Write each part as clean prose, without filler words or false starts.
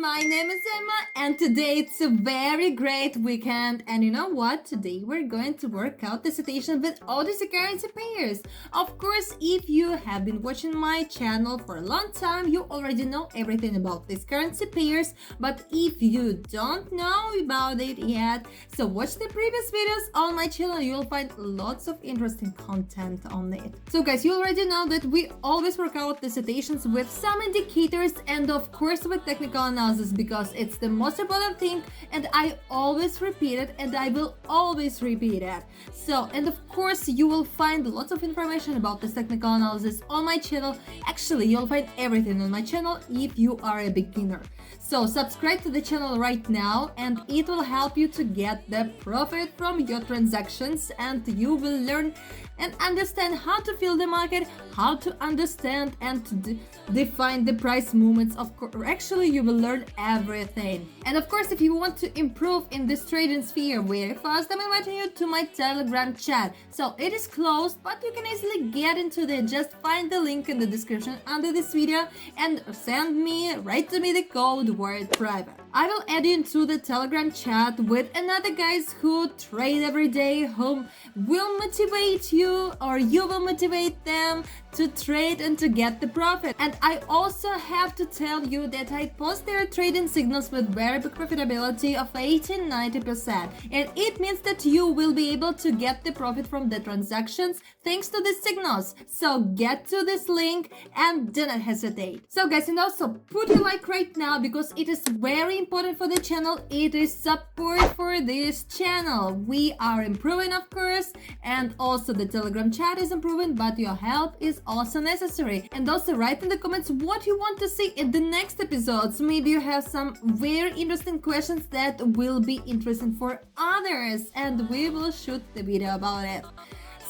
my name is Emma, and today it's a very great weekend. And you know what? Today we're going to work out the citation with all these currency pairs. Of course, if you have been watching my channel for a long time, you already know everything about these currency pairs. But if you don't know about it yet, so watch the previous videos on my channel. You'll find lots of interesting content on it. So guys, you already know that we always work out the citations with some indicators and of course with technical analysis, because it's the most important thing, and I always repeat it and I will always repeat it. So, and of course you will find lots of information about this technical analysis on my channel. Actually, you'll find everything on my channel if you are a beginner. So subscribe to the channel right now, and it will help you to get the profit from your transactions, and you will learn and understand how to feel the market, how to understand and to define the price movements. Of course, actually you will learn everything. And of course, if you want to improve in this trading sphere very fast, I'm inviting you to my Telegram chat. So it is closed, but you can easily get into there. Just find the link in the description under this video and write to me the code word private. I will add you into the Telegram chat with another guys who trade every day, who will motivate you, or you will motivate them to trade and to get the profit. And I also have to tell you that I post their trading signals with very big profitability of 80-90%, and it means that you will be able to get the profit from the transactions thanks to the signals. So get to this link and do not hesitate. So guys, and also put your like right now, because it is very important for the channel. It is support for this channel. We are improving, of course, and also the Telegram chat is improving, but your help is also necessary. And also write in the comments what you want to see in the next episodes. Maybe you have some very interesting questions that will be interesting for others, and we will shoot the video about it.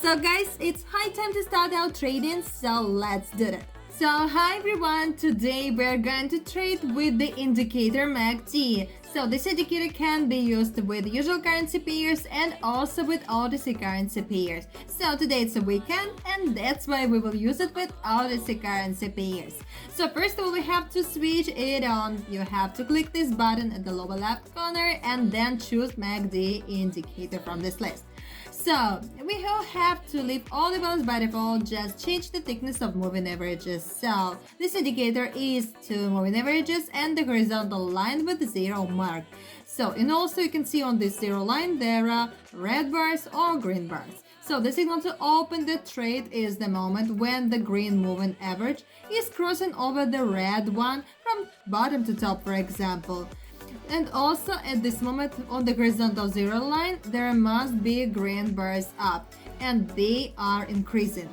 So guys, it's high time to start our trading, so let's do it. So hi everyone, today we're going to trade with the indicator MACD. So this indicator can be used with usual currency pairs and also with OTC currency pairs. So today it's a weekend, and that's why we will use it with OTC currency pairs. So first of all, we have to switch it on. You have to click this button at the lower left corner and then choose MACD indicator from this list. So we will have to leave all the values by default, just change the thickness of moving averages. So this indicator is 2 moving averages and the horizontal line with the 0 mark. So, and also you can see on this 0 line there are red bars or green bars. So the signal to open the trade is the moment when the green moving average is crossing over the red one from bottom to top, for example. And also at this moment on the horizontal 0 line, there must be green bars up, and they are increasing.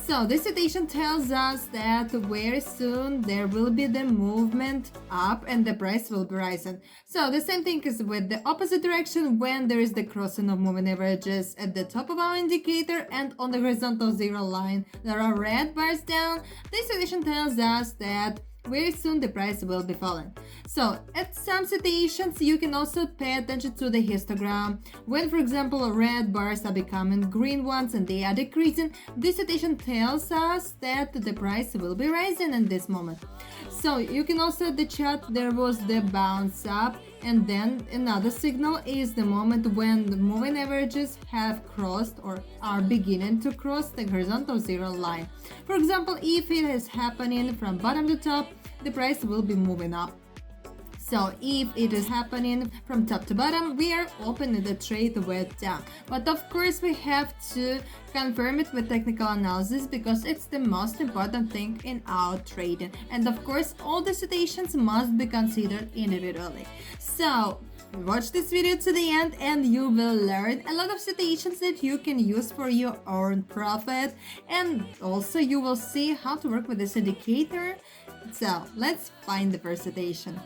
So this citation tells us that very soon there will be the movement up and the price will be rising. So the same thing is with the opposite direction. When there is the crossing of moving averages at the top of our indicator and on the horizontal 0 line there are red bars down, this citation tells us that very soon the price will be falling. So at some situations you can also pay attention to the histogram. When, for example, red bars are becoming green ones and they are decreasing, this situation tells us that the price will be rising in this moment. So you can also at the chart there was the bounce up, and then another signal is the moment when the moving averages have crossed or are beginning to cross the horizontal 0 line. For example, if it is happening from bottom to top, the price will be moving up. So if it is happening from top to bottom, we are opening the trade with down. But of course we have to confirm it with technical analysis, because it's the most important thing in our trading. And of course all the situations must be considered individually. So watch this video to the end and you will learn a lot of situations that you can use for your own profit, and also you will see how to work with this indicator. So let's find the first citation.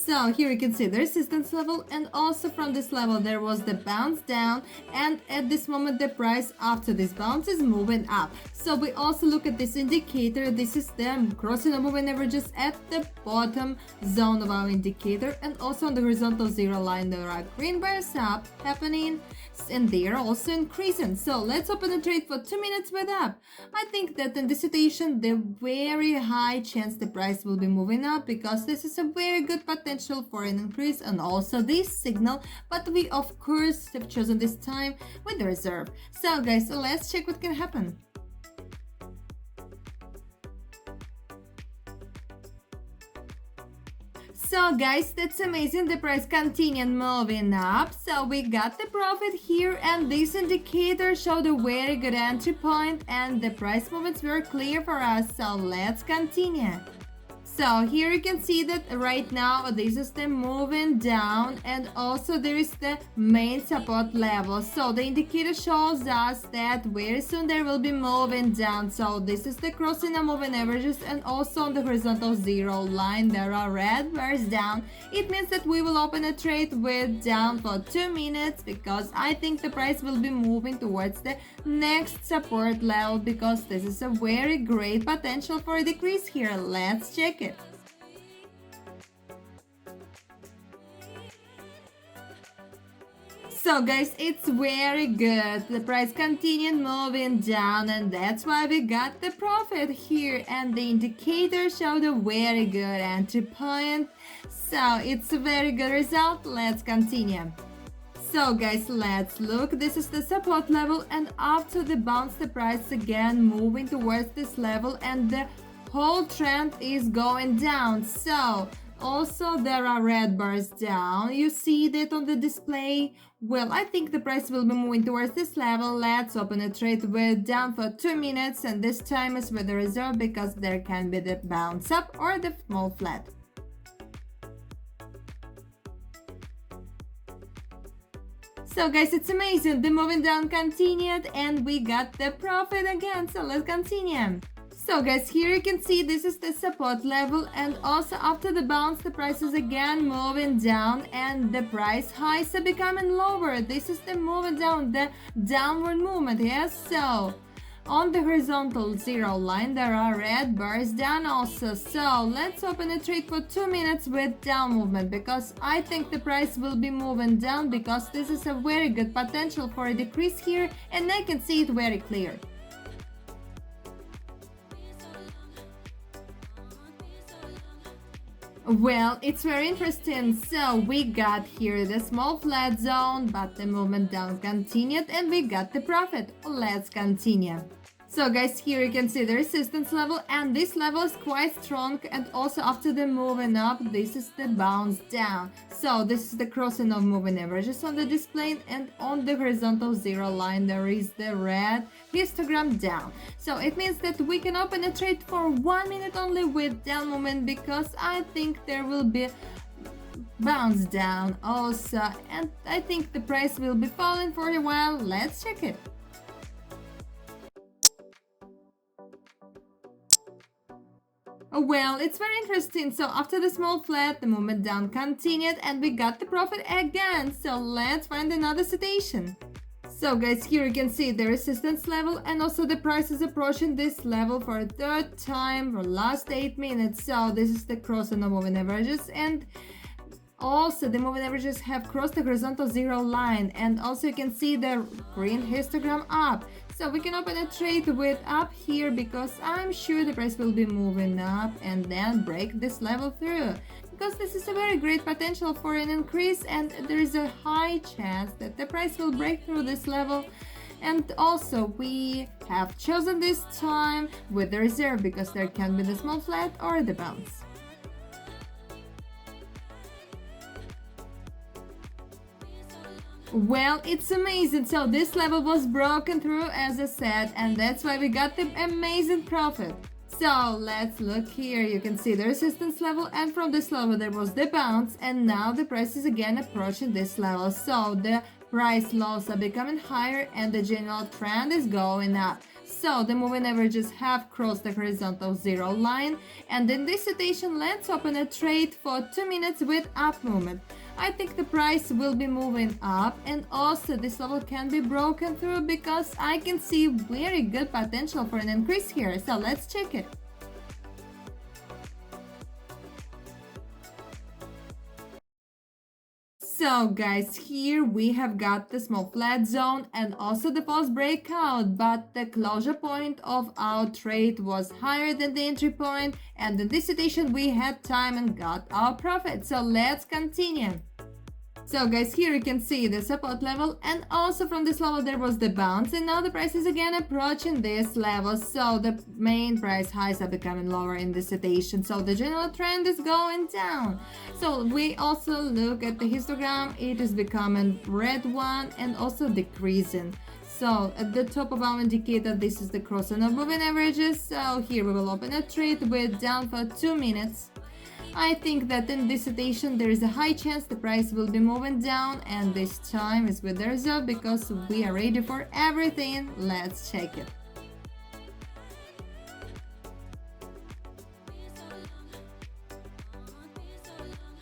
So here you can see the resistance level, and also from this level there was the bounce down, and at this moment the price after this bounce is moving up. So we also look at this indicator. This is the crossing of moving averages at the bottom zone of our indicator, and also on the horizontal zero line there are green bars up happening, and they are also increasing. So let's open a trade for 2 minutes with up. I think that in this situation the very high chance the price will be moving up, because this is a very good potential for an increase and also this signal, but we of course have chosen this time with the reserve. So guys, let's check what can happen. So guys, that's amazing. The price continued moving up. So we got the profit here, and this indicator showed a very good entry point, and the price movements were clear for us. So let's continue. So here you can see that right now this is the moving down, and also there is the main support level. So the indicator shows us that very soon there will be moving down. So this is the crossing of moving averages, and also on the horizontal zero line there are red bars down. It means that we will open a trade with down for 2 minutes, because I think the price will be moving towards the next support level, because this is a very great potential for a decrease here. Let's check it. So guys, it's very good. The price continued moving down, and that's why we got the profit here, and the indicator showed a very good entry point. So it's a very good result. Let's continue. So guys, let's look. This is the support level, and after the bounce the price again moving towards this level, and the whole trend is going down. So also there are red bars down. You see that on the display. Well, I think the price will be moving towards this level. Let's open a trade with down for 2 minutes, and this time is with the reserve, because there can be the bounce up or the small flat. So guys, it's amazing. The moving down continued, and we got the profit again. So let's continue. So guys, here you can see this is the support level, and also after the bounce the price is again moving down, and the price highs are becoming lower. This is the moving down, the downward movement. Yes, so on the horizontal zero line there are red bars down also. So let's open a trade for 2 minutes with down movement, because I think the price will be moving down, because this is a very good potential for a decrease here, and I can see it very clear. Well, it's very interesting. So we got here the small flat zone, but the movement down continued, and we got the profit. Let's continue. So guys, here you can see the resistance level, and this level is quite strong, and also after the moving up this is the bounce down. So this is the crossing of moving averages on the display, and on the horizontal zero line there is the red histogram down. So it means that we can open a trade for 1 minute only with down movement, because I think there will be bounce down also, and I think the price will be falling for a while. Let's check it. Well, it's very interesting. So after the small flat, the movement down continued, and we got the profit again. So let's find another situation. So guys, here you can see the resistance level, and also the price is approaching this level for a third time for last 8 minutes. So this is the crossing of moving averages, and also the moving averages have crossed the horizontal zero line, and also you can see the green histogram up. So we can open a trade with up here, because I'm sure the price will be moving up and then break this level through, because this is a very great potential for an increase, and there is a high chance that the price will break through this level. And also we have chosen this time with the reserve, because there can be the small flat or the bounce. Well, it's amazing. So this level was broken through, as I said, and that's why we got the amazing profit. So let's look here. You can see the resistance level, and from this level there was the bounce, and now the price is again approaching this level. So the price lows are becoming higher, and the general trend is going up. So the moving averages have crossed the horizontal zero line, and in this situation, let's open a trade for 2 minutes with up movement. I think the price will be moving up, and also this level can be broken through because I can see very good potential for an increase here. So let's check it. So guys, here we have got the small flat zone and also the false breakout, but the closure point of our trade was higher than the entry point, and in this situation we had time and got our profit. So let's continue. So guys, here you can see the support level, and also from this level there was the bounce, and now the price is again approaching this level. So the main price highs are becoming lower in this situation, so the general trend is going down. So we also look at the histogram, it is becoming red one and also decreasing. So at the top of our indicator, this is the cross and moving averages. So here we will open a trade with down for 2 minutes. I think that in this situation there is a high chance the price will be moving down, and this time is with the reserve because we are ready for everything. Let's check it.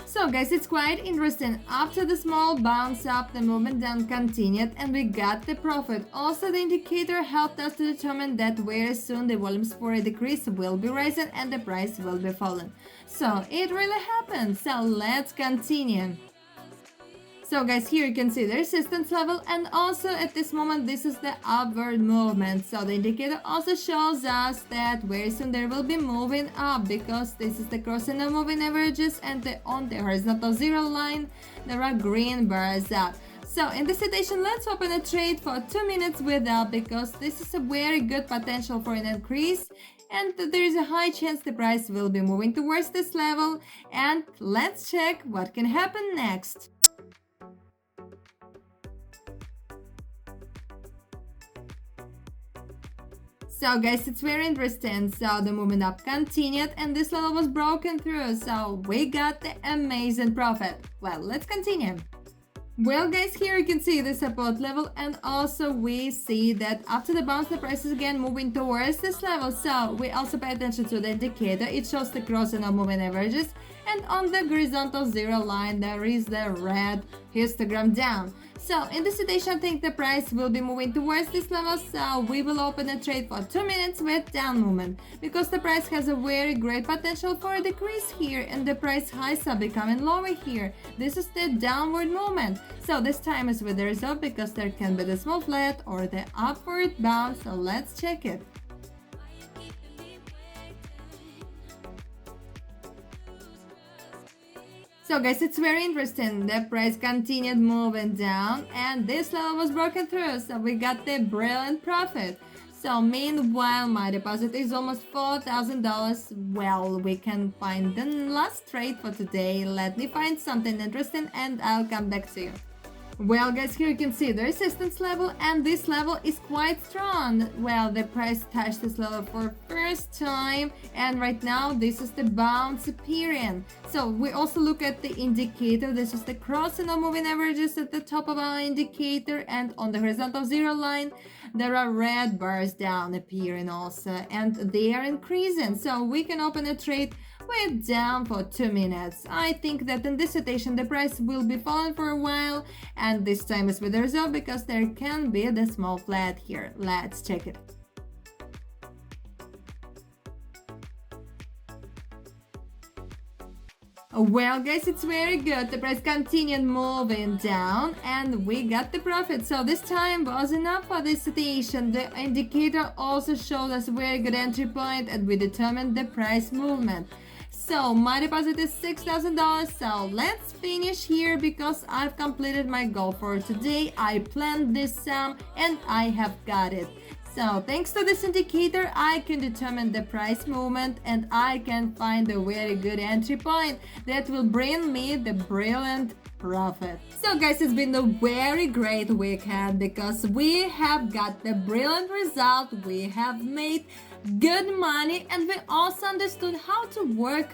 So guys, it's quite interesting. After the small bounce up, the movement down continued and we got the profit. Also, the indicator helped us to determine that very soon the volumes for a decrease will be rising and the price will be falling. So it really happened. So let's continue. So guys, here you can see the resistance level, and also at this moment this is the upward movement. So the indicator also shows us that very soon there will be moving up because this is the crossing of moving averages, and on the horizontal zero line there are green bars up. So in this situation, let's open a trade for 2 minutes with up because this is a very good potential for an increase, and there is a high chance the price will be moving towards this level. And let's check what can happen next. So guys, it's very interesting. So the movement up continued and this level was broken through. So we got the amazing profit. Well, let's continue. Well guys, here you can see the support level, and also we see that after the bounce the price is again moving towards this level. So we also pay attention to the indicator. It shows the crossing of moving averages, and on the horizontal zero line there is the red histogram down. So in this situation, I think the price will be moving towards this level, so we will open a trade for 2 minutes with down movement because the price has a very great potential for a decrease here, and the price highs are becoming lower here. This is the downward movement. So this time is with the result because there can be the small flat or the upward bounce. So let's check it. So guys, it's very interesting. The price continued moving down and this level was broken through, so we got the brilliant profit. So meanwhile, my deposit is almost $4,000. Well, we can find the last trade for today. Let me find something interesting and I'll come back to you. Well guys, here you can see the resistance level, and this level is quite strong. Well, the price touched this level for first time, and right now this is the bounce appearing. So we also look at the indicator. This is the crossing of moving averages at the top of our indicator, and on the horizontal zero line there are red bars down appearing also, and they are increasing. So we can open a trade with down for 2 minutes. I think that in this situation the price will be falling for a while, and this time is with the result because there can be the small flat here. Let's check it. Well guys, it's very good. The price continued moving down and we got the profit. So this time was enough for this situation. The indicator also showed us a very good entry point, and we determined the price movement. So my deposit is $6,000. So let's finish here because I've completed my goal for today. I planned this sum and I have got it. So thanks to this indicator, I can determine the price movement and I can find a very good entry point that will bring me the brilliant profit. So guys, it's been a very great weekend because we have got the brilliant result. We have made good money, and we also understood how to work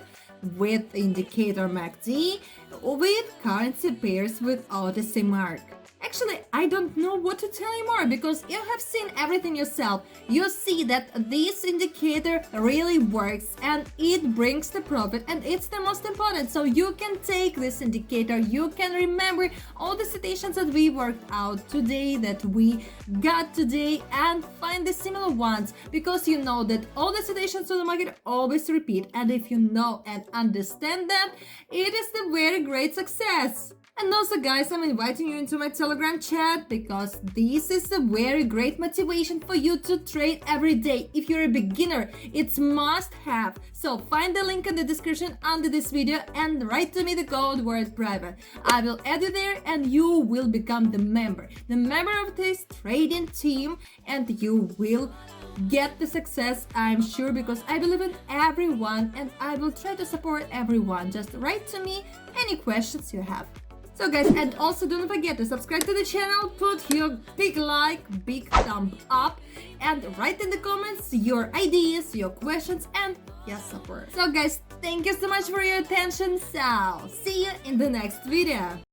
with indicator MACD with currency pairs with OTC mark. Actually, I don't know what to tell you more because you have seen everything yourself. You see that this indicator really works and it brings the profit, and it's the most important. So you can take this indicator, you can remember all the citations that we worked out today, that we got today, and find the similar ones, because you know that all the citations on the market always repeat, and if you know and understand that, it is the very great success. And also, guys, I'm inviting you into my Telegram chat because this is a very great motivation for you to trade every day. If you're a beginner, it's must have. So find the link in the description under this video and write to me the code word private. I will add you there and you will become the member of this trading team, and you will get the success, I'm sure, because I believe in everyone and I will try to support everyone. Just write to me any questions you have. So guys, and also don't forget to subscribe to the channel, put your big like, big thumb up, and write in the comments your ideas, your questions, and your support. So guys, thank you so much for your attention. So see you in the next video.